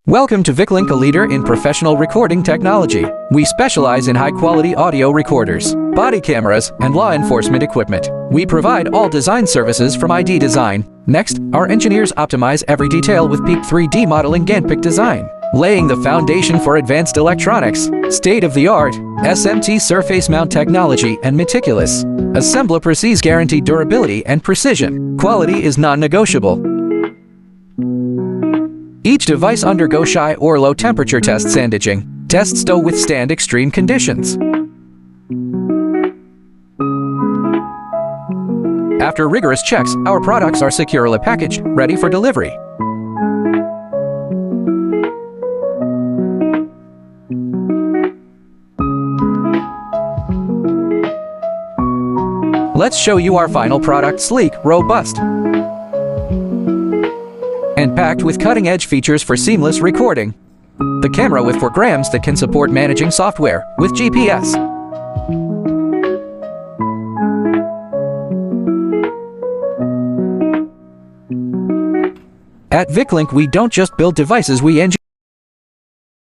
Welcome to VikLink, a leader in professional recording technology. We specialize in high-quality audio recorders, body cameras, and law enforcement equipment. We provide all design services from ID design. Next, our engineers optimize every detail with PEEP 3D modeling Ganpik design, laying the foundation for advanced electronics, state-of-the-art, SMT surface mount technology, and meticulous assembly process guarantee durability and precision. Quality is non-negotiable. Each device undergoes high or low temperature test sandaging. Tests to withstand extreme conditions. After rigorous checks, our products are securely packaged, ready for delivery. Let's show you our final product: sleek, robust, and packed with cutting-edge features for seamless recording. The camera with 4 grams that can support managing software with GPS. At VikLink, we don't just build devices, we engineer